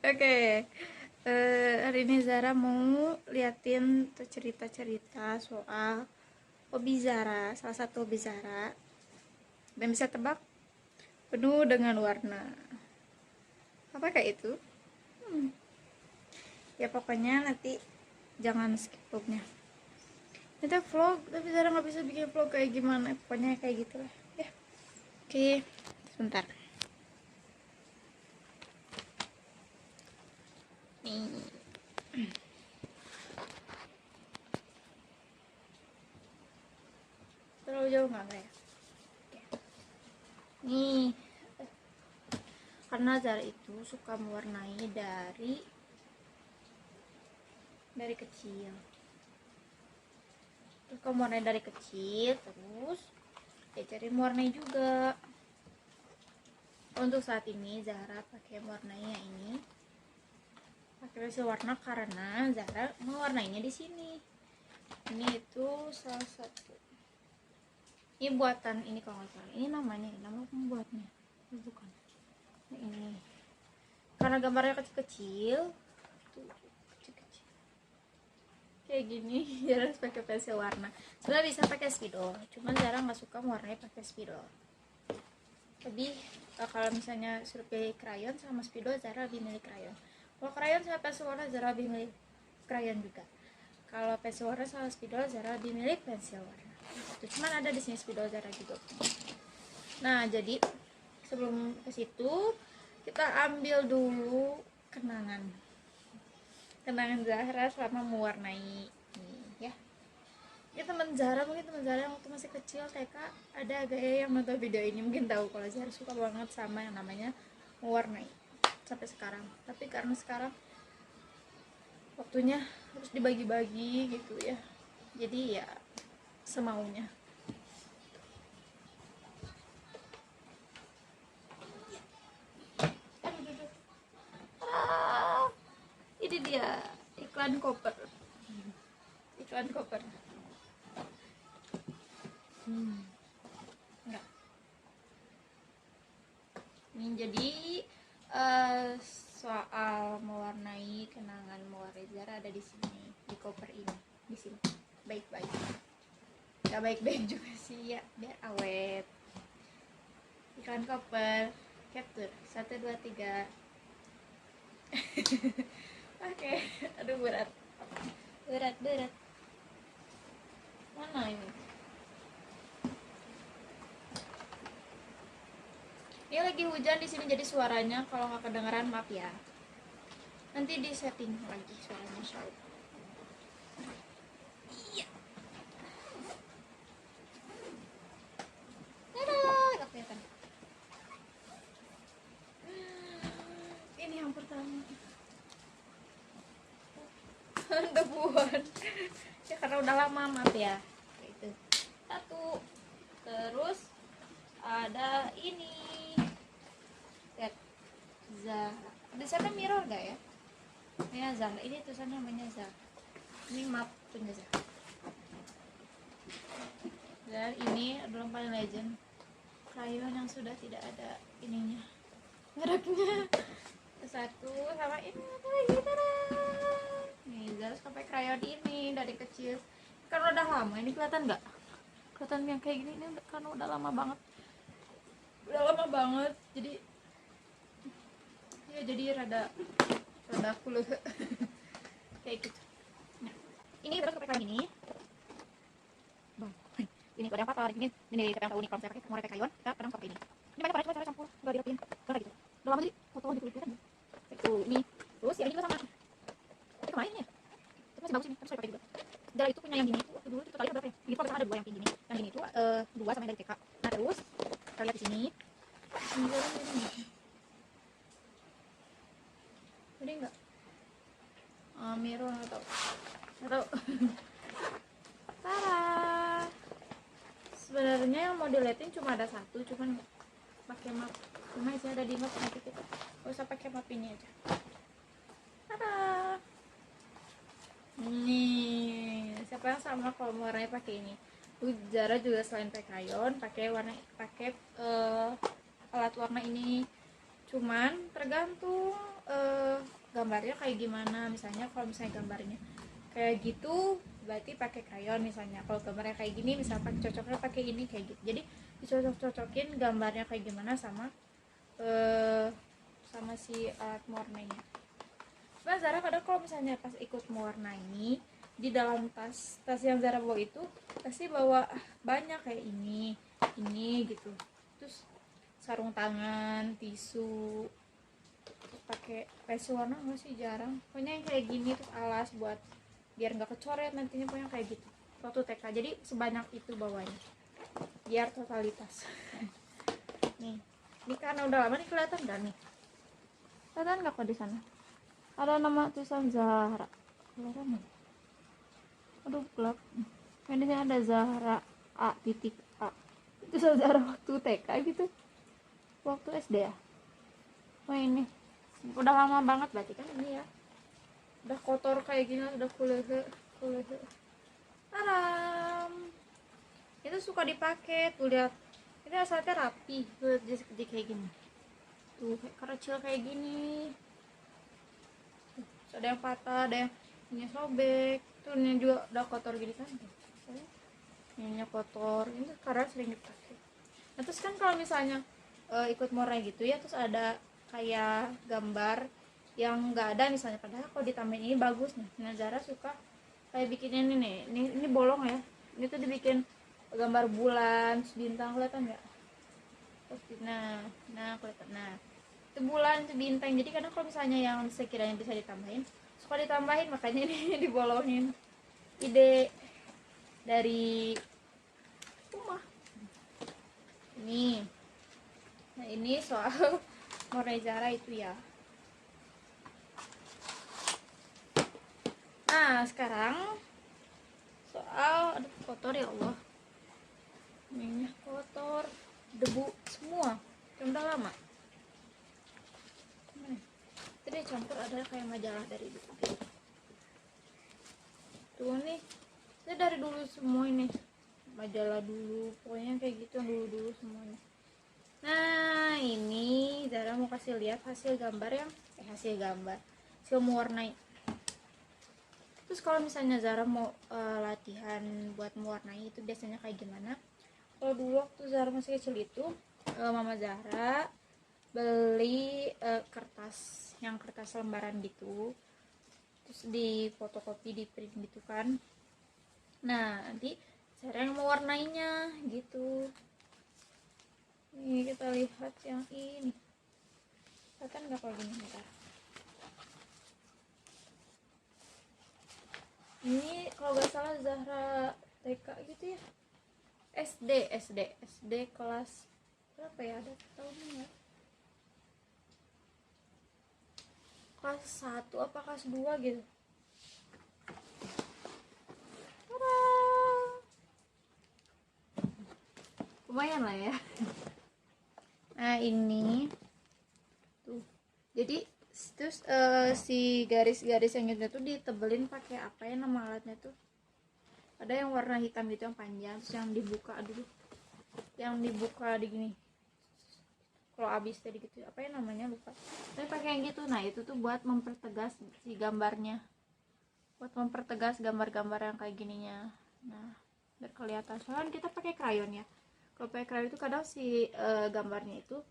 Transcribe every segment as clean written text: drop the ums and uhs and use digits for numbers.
Oke, hari ini Zara mau liatin cerita-cerita soal hobi Zara, salah satu hobi Zara. Dan bisa tebak, penuh dengan warna. Apakah itu? Ya pokoknya nanti jangan skip vlognya. Kita vlog, tapi Zara nggak bisa bikin vlog kayak gimana. Pokoknya kayak gitulah. Ya, oke, sebentar. Nih. Terlalu jauh nggak ya? Oke. Nih, karena Zara itu suka mewarnai dari kecil. Terus kamu warnai dari kecil, terus ya cari mewarnai juga. Untuk saat ini Zara pakai mewarnainya ini pakai pensil warna karena Zara mewarnainya di sini. Ini itu salah satu. Ini buatan ini kalau nggak salah. Ini namanya, nama pembuatnya. Bukan. Nah, ini. Karena gambarnya kecil-kecil, kayak gini, Zara harus pakai pensil warna. Sebenarnya bisa pakai spidol, cuman Zara nggak suka mewarnai pakai spidol. Lebih kalau misalnya suruh pilih krayon sama spidol, Zara lebih milih krayon. Kalau krayon sama pensil warna, Zara lebih milih krayon juga. Kalau pensil warna sama spidol, Zara lebih milih pensil warna. Itu cuman ada di sini spidol Zara juga. Nah, jadi sebelum ke situ kita ambil dulu kenangan Zahra selama mewarnai ini ya. Ya teman Zahra, mungkin teman Zahra yang waktu masih kecil TK ada gaya yang nonton video ini mungkin tahu kalau Zahra suka banget sama yang namanya mewarnai sampai sekarang. Tapi karena sekarang waktunya harus dibagi-bagi gitu ya, jadi ya semaunya. Ini dia iklan koper. Enggak. Ini jadi soal mewarnai kenangan mewarnai Zara ada di sini, di koper ini, di sini. Baik-baik. Gak baik-baik juga sih ya, biar awet. Iklan koper, capture 1 2 3. Oke, aduh berat. Mana ini? Ini lagi hujan di sini jadi suaranya kalau nggak kedengeran maaf ya. Nanti di setting lagi suaranya shout. Iya. Nggak kelihatan. Ini yang pertama. Debuan. Ya karena udah lama maaf ya. Itu. Satu. Terus ada ini. Lihat. Zahra. Di sana mirror gak ya? Ini Zahra. Ini tulisannya namanya Zahra. Ini map punya Zahra. Dan ini adalah paling legend. Krayon yang sudah tidak ada ininya. Ngeraknya. Satu sama ini apa lagi? Nih Zara sampai krayon ini dari kecil. Karena udah lama ini kelihatan nggak? Kelihatan yang kayak gini ini karena udah lama banget. Jadi ya jadi rada kuluh kayak gitu. Nah, ini terus pakai kayak gini. Bang, ini ada apa ini siapa yang tahu nih kalau saya pakai mau pakai krayon, kita kadang pakai ini. Ini banyak cara campur, nggak dirapiin, nggak gitu. Udah lama jadi foto di kulit aja. Itu ini terus yang ini juga sama. Ini kemarin ya. Itu masih bagus ini, terus saya pakai juga. Zara itu punya yang gini itu dulu itu totalnya berapa ya? Ini kalau ada 2 yang kayak gini. Yang gini itu 2 sama yang dari TK. Nah, terus kita lihat di sini. Ini enggak? Mirror atau Tara. Sebenarnya yang mau diliatin cuma ada satu, cuman pakai map. Cuma sih ada di map nanti kita. Gak usah pakai map ini aja. Tara. Nih, siapa yang sama kalau mau warnanya pakai ini? Zara juga selain pakai krayon, pakai alat warna ini. cuman tergantung gambarnya kayak gimana. Misalnya kalau misalnya gambarnya kayak gitu berarti pakai krayon. Misalnya kalau gambarnya kayak gini, misalnya cocoknya pakai ini kayak gitu. Jadi dicocok-cocokin gambarnya kayak gimana sama sama si alat mewarnainya. Nah, Zara kadang kalau misalnya pas ikut mewarnai di dalam tas yang Zara bawa itu pasti bawa banyak kayak ini gitu. Terus sarung tangan, tisu, terus pakai pensil warna nggak sih, jarang. Pokoknya yang kayak gini, terus alas buat biar nggak kecoret nantinya, pokoknya kayak gitu. Waktu TK jadi sebanyak itu bawanya biar totalitas. Nih, ini karena udah lama nih kelihatan dan nih. Kelihatan nggak kok di sana? Ada nama tulisan Zahra. Kelihatan nih. Aduh gelap. Ini ada Zahra A titik A. Itu Zahra waktu TK gitu. Waktu SD ya. Wah ini udah lama banget berarti kan ini ya. Udah kotor kayak gini, udah kulehe. Aram. Itu suka dipakai tuh, lihat. Ini asalnya rapi, tuh jadi kayak gini. Tuh kayak kecil kayak gini. Ada yang patah, ada yang ini sobek. Tuh ini juga udah kotor gini kan. Ini kotor. Ini karena sering dipakai. Nah, terus kan kalau misalnya ikut morai gitu ya, terus ada kayak gambar yang nggak ada misalnya, padahal kalau ditambahin ini bagus nih. Nah, Zara suka kayak bikin ini nih. Ini bolong ya. Ini tuh dibikin gambar bulan, bintang, kelihatan nggak? Nah kelihatan. Nah, itu bulan, itu bintang. Jadi kadang kalau misalnya yang sekiranya bisa ditambahin, suka ditambahin, makanya ini dibolongin. Ide dari rumah ini. Nah, ini soal morai Zara itu ya. Nah, sekarang soal, aduh kotor ya Allah, minyak kotor, debu semua, udah lama. Itu dia campur, ada kayak majalah dari dulu. Tuh nih, ini dari dulu semua ini, majalah dulu, pokoknya kayak gitu dulu semuanya. Nah, ini Zara mau kasih lihat hasil gambar yang hasil mewarnai. Terus kalau misalnya Zara mau latihan buat mewarnai itu biasanya kayak gimana? Kalau dulu waktu Zara masih kecil itu mama Zara beli kertas lembaran gitu, terus di fotokopi, di print gitu kan. Nah, nanti Zara yang mewarnainya gitu. Ini kita lihat yang ini, kan nggak kalau gini, bentar. Ini kalau nggak salah Zahra TK gitu ya, SD kelas berapa ya, ada tahunnya nggak? Kelas 1 apa kelas 2 gitu. Lumayan lah ya. Nah, ini tuh, jadi terus si garis-garis yang itu tuh ditebelin pakai apa ya nama alatnya tuh, ada yang warna hitam gitu yang panjang, terus yang dibuka dulu, yang dibuka di gini kalau abis tadi gitu, apa ya namanya lupa, tapi pakai yang gitu. Nah, itu tuh buat mempertegas si gambarnya, buat mempertegas gambar-gambar yang kayak gininya. Nah, biar kelihatan, soalnya kita pakai krayon ya, kalau pakai krayon itu kadang si gambarnya itu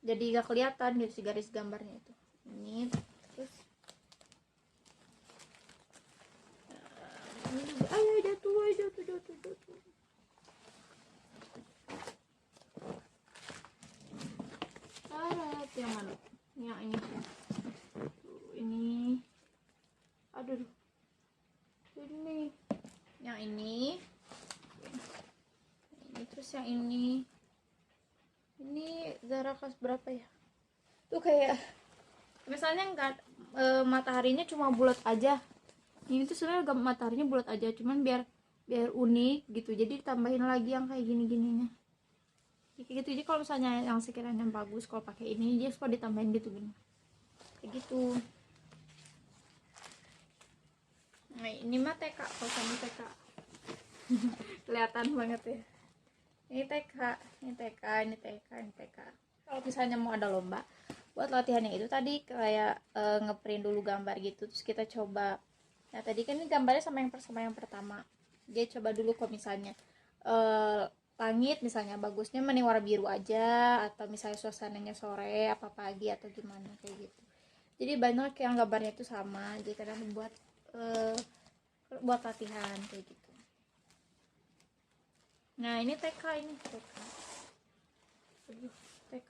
jadi gak kelihatan gitu, si garis gambarnya itu. Ini terus ini juga, ayo jatuh. Yang mana? Yang ini. Ini. Aduh. Ini. Yang ini. Ini terus yang ini. Ini Zara kelas berapa ya? Tuh kayak misalnya enggak mataharinya cuma bulat aja. Ini tuh sebenarnya mataharinya bulat aja, cuman biar unik gitu. Jadi ditambahin lagi yang kayak gini-gininya. Kayak gitu. Jadi kalau misalnya yang sekiranya bagus kalau pakai ini, dia suka ditambahin gitu gini. Kayak gitu. Nah, ini mah TK, kalau sama TK. Kelihatan banget ya. Ini TK, ini TK. kalau misalnya mau ada lomba, buat latihannya itu tadi kayak ngeprint dulu gambar gitu, terus kita coba. Nah tadi kan ini gambarnya sama yang pertama, dia coba dulu kok misalnya eh, langit misalnya bagusnya mending warna biru aja, atau misalnya suasananya sore apa pagi atau gimana kayak gitu. Jadi banyak yang gambarnya itu sama, jadi kadang eh, buat latihan kayak gitu. Nah ini TK, ini TK. Aduh, TK.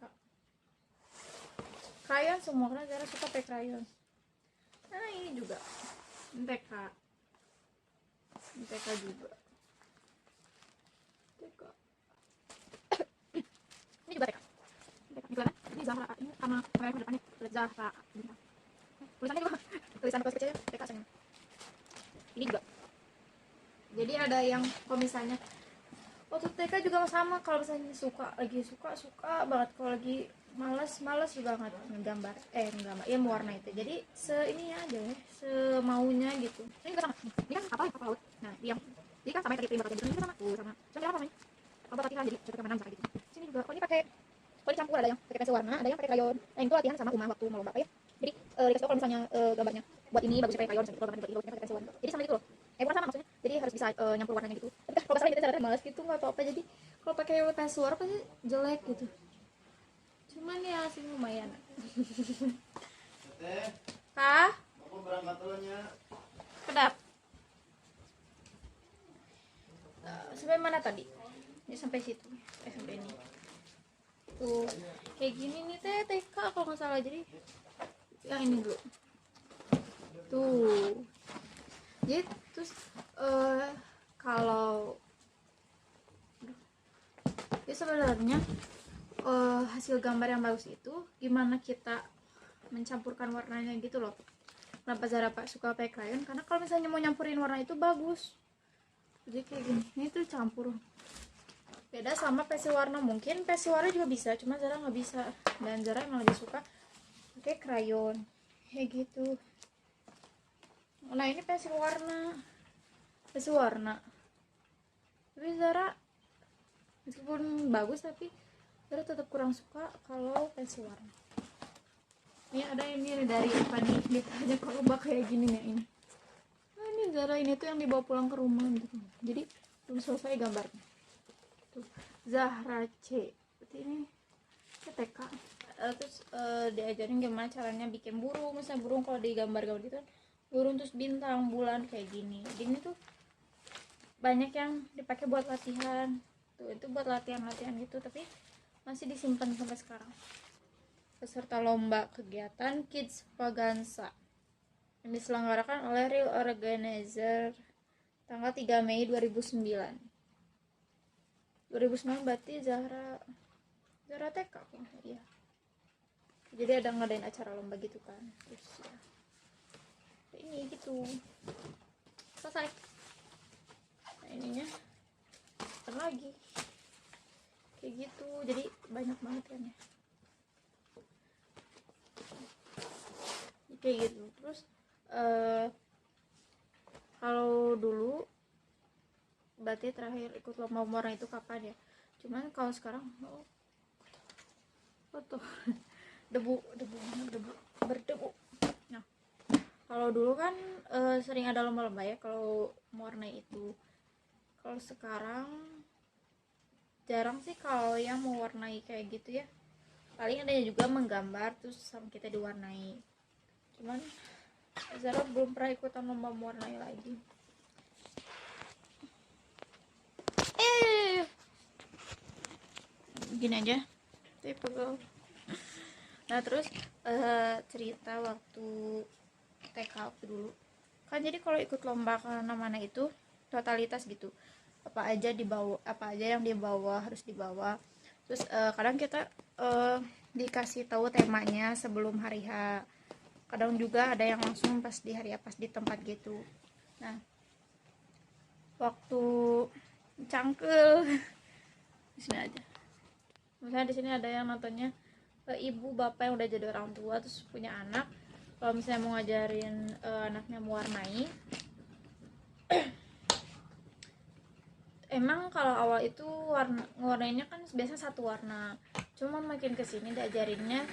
Krayon semua, karena Zara suka pakai krayon. Nah ini juga TK. TK juga. TK. Ini juga TK. TK. Ini kan? Ini Zahra. Ini sama kamera depannya tulis Zahra. Tulisannya juga tulisan kelas kecilnya TK sayang. Ini juga. Jadi ada yang kalau misalnya waktu TK juga sama, kalau misalnya suka banget, kalau lagi malas banget nggambar ya mewarna itu. Jadi ini aja ya, semaunya gitu. Ini juga sama, ini kan apa laut. Nah dia kan sama tadi prima gitu, ini sama sama apa namanya, apa latihan, jadi kita kemana misalnya gitu. Sini juga ini pakai, kalau dicampur ada yang pakai pensil warna, ada yang pakai krayon. Nah itu latihan sama Uma waktu mau lomba ya. Jadi dikasih tahu kalau misalnya gambarnya buat ini bagusnya pakai krayon, misalnya kalau gambarnya buat ini pakai pensil warna, jadi sama gitu loh. Bukan sama maksudnya, jadi harus bisa nyampur warnanya gitu. Tapi kalau misalnya kita caranya malas gitu nggak apa-apa, jadi kalau pakai pensil warna pasti jelek gitu. Cuman ya sih lumayan. Kah? Aku berangkat dulunya. Kedap. Sampai mana tadi? Ini sampai situ. Sampai ini. Tuh, kayak gini nih TK kalau nggak salah. Jadi yang ini dulu. Tuh. Jadi terus kalau ya sebenarnya hasil gambar yang bagus itu gimana kita mencampurkan warnanya gitu loh. Kenapa Zara suka pakai krayon? Karena kalau misalnya mau nyampurin warna itu bagus. Jadi kayak gini, ini tuh campur. Beda sama pensil warna, mungkin pensil warna juga bisa, cuma Zara nggak bisa. Dan Zara emang lebih suka pakai krayon kayak gitu. Nah ini pensil warna, tapi Zara meskipun bagus, tapi Zara tetap kurang suka kalau pensil warna. Ini ada ini dari apa nih, kita aja kalau lomba kayak gini nih ini. Nah ini Zara, ini tuh yang dibawa pulang ke rumah gitu, jadi belum selesai gambarnya. Tuh Zahra C, seperti ini TK. Terus diajarin gimana caranya bikin burung, misalnya burung kalau digambar-gambar gitu kan, burung terus bintang, bulan kayak gini. Gini tuh banyak yang dipakai buat latihan. Tuh itu buat latihan gitu, tapi masih disimpan sampai sekarang. Peserta lomba kegiatan Kids Vaganza yang diselenggarakan oleh Real Organizer tanggal 3 Mei 2009. 2009 berarti Zahra TK kan? Iya. Jadi ada ngadain acara lomba gitu kan. Terus ya. Ini gitu. Selesai. Nah ininya lagi kayak gitu, jadi banyak banget kan ya kayak gitu. Terus kalau dulu berarti terakhir ikut lomba warna itu kapan ya, cuman kalau sekarang foto debu berdebu. Nah kalau dulu kan sering ada lomba-lomba ya kalau mewarnai itu. Kalau sekarang jarang sih kalau yang mewarnai kayak gitu ya, paling ada juga menggambar terus sama kita diwarnai. Cuman Zara belum pernah ikutan lomba mewarnai lagi. Gini aja pegel. Nah terus cerita waktu TK dulu kan, jadi kalau ikut lomba mana itu totalitas gitu, apa aja yang dibawa harus dibawa. Terus kadang kita dikasih tahu temanya sebelum hari H, kadang juga ada yang langsung pas di hari H pas di tempat gitu. Nah waktu cangkel di sini aja, misalnya di sini ada yang nontonnya ibu bapak yang udah jadi orang tua terus punya anak, kalau misalnya mau ngajarin anaknya mewarnai, emang kalau awal itu ngewarnainnya kan biasanya satu warna, Cuman makin kesini diajarinnya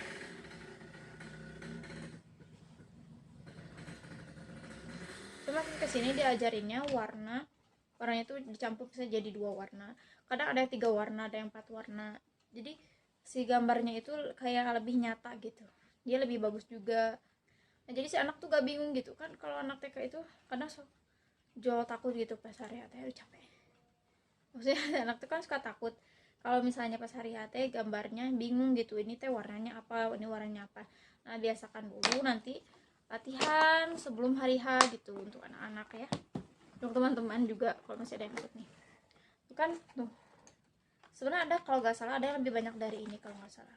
warnanya tuh dicampur bisa jadi 2 warna, kadang ada 3 warna, ada yang 4 warna. Jadi si gambarnya itu kayak lebih nyata gitu, dia lebih bagus juga. Nah jadi si anak tuh gak bingung gitu kan, kalau anak TK itu kadang jual takut gitu pas hari hati, aduh capek. Maksudnya anak tuh kan suka takut kalau misalnya pas hari hati gambarnya bingung gitu, ini teh warnanya apa, ini warnanya apa. Nah biasakan dulu nanti latihan sebelum hari H gitu untuk anak-anak ya, untuk teman-teman juga kalau masih ada yang ikut nih. Itu kan tuh sebenarnya ada, kalau nggak salah ada yang lebih banyak dari ini kalau nggak salah.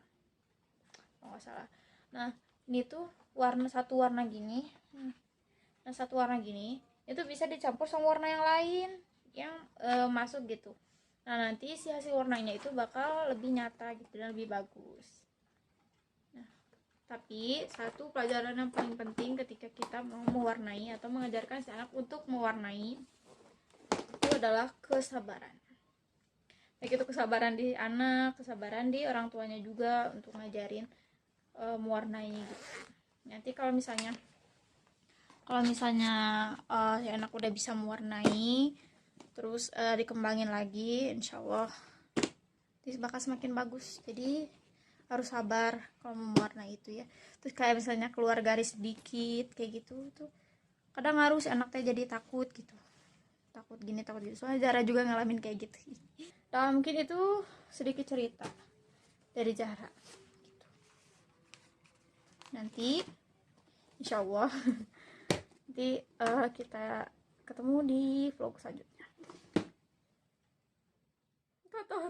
Nah ini tuh satu warna gini, nah satu warna gini itu bisa dicampur sama warna yang lain yang masuk gitu. Nah nanti si hasil warnanya itu bakal lebih nyata gitu dan lebih bagus. Nah tapi satu pelajaran yang paling penting ketika kita mau mewarnai atau mengajarkan si anak untuk mewarnai itu adalah kesabaran. Baik itu kesabaran di anak, kesabaran di orang tuanya juga untuk ngajarin mewarnai gitu. Nanti kalau misalnya si anak udah bisa mewarnai terus dikembangin lagi, insya Allah bakal semakin bagus. Jadi harus sabar kalau mewarnai itu ya. Terus kayak misalnya keluar garis sedikit kayak gitu tuh kadang harus anaknya jadi takut gitu, takut gini takut gitu, soalnya Zara juga ngalamin kayak gitu. Nah mungkin itu sedikit cerita dari Zara gitu. Nanti insya Allah nanti kita ketemu di vlog selanjutnya. Kotor.